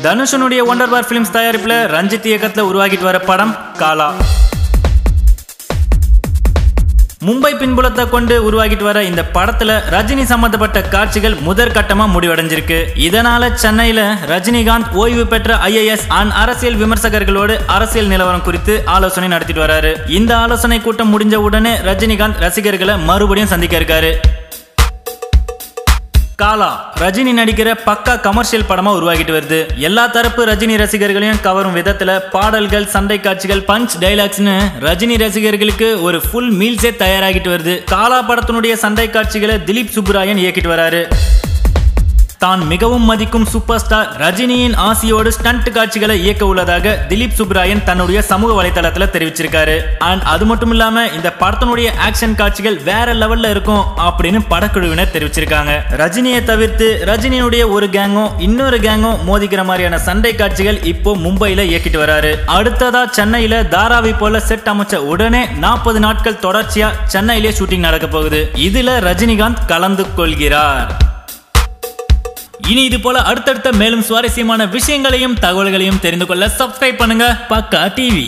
தனுஷனுடைய wonder பார் films தயாரிப்புல Ranjith இயக்கத்துல உருவாகிட்டு வர படம் காலா. மும்பை பின்புலத்தை கொண்டு உருவாகிட்டு வர இந்த படத்துல ரஜினி சம்பந்தப்பட்ட காட்சிகள் முதற்கட்டமா முடிவடைஞ்சிருக்கு. இதனால சென்னையில ரஜினிகாந்த் ஓய்வு பெற்ற IAS அண்ட் அரசியல் விமர்சகர்களோடு அரசியல் நிலவரம் குறித்து ஆலோசனை நடத்திட்டு வராரு. இந்த ஆலோசனை கூட்டம் முடிஞ்ச உடனே ரஜினிகாந்த் ரசிகர்களை மறுபடியும் சந்திக்க இருக்காரு. காலா ரஜினி நடிக்கிற பக்கா கமர்ஷியல் படமா உருவாகிட்டு வருது. எல்லா தரப்பு ரஜினி ரசிகர்களையும் கவரும் விதத்துல பாடல்கள், சண்டை காட்சிகள், பஞ்ச் டைலாக்ஸ்னு ரஜினி ரசிகர்களுக்கு ஒரு ஃபுல் மீல்ஸே தயாராகிட்டு வருது. காலா படத்தினுடைய சண்டை காட்சிகளை திலீப் சுப்புராயன் இயக்கிட்டு வராரு. தான் மிகவும் மதிக்கும் சூப்பர் ஸ்டார் ரஜினியின் ஆசையோடு ஸ்டண்ட் காட்சிகளை இயக்க உள்ளதாக திலீப் சுப்புராயன் தன்னுடைய சமூக வலைதளத்துல தெரிவிச்சிருக்காரு. அண்ட் அது மட்டும் இல்லாம இந்த படத்தினுடைய ஆக்ஷன் காட்சிகள் வேற லெவல்ல இருக்கும் அப்படின்னு படக்குழுவினர் தெரிவிச்சிருக்காங்க. ரஜினியை தவிர்த்து ரஜினியுடைய ஒரு கேங்கும் இன்னொரு கேங்கும் மோதிக்கிற மாதிரியான சண்டை காட்சிகள் இப்போ மும்பையில இயக்கிட்டு வராரு. அடுத்ததா சென்னையில தாராவி போல செட் அமைச்ச உடனே 40 நாட்கள் தொடர்ச்சியா சென்னையிலே ஷூட்டிங் நடக்க போகுது. இதுல ரஜினிகாந்த் கலந்து கொள்கிறார். இனி இது போல அடுத்தடுத்த மேலும் சுவாரஸ்யமான விஷயங்களையும் தகவல்களையும் தெரிந்து கொள்ள சப்ஸ்கிரைப் பண்ணுங்க பக்கா டிவி.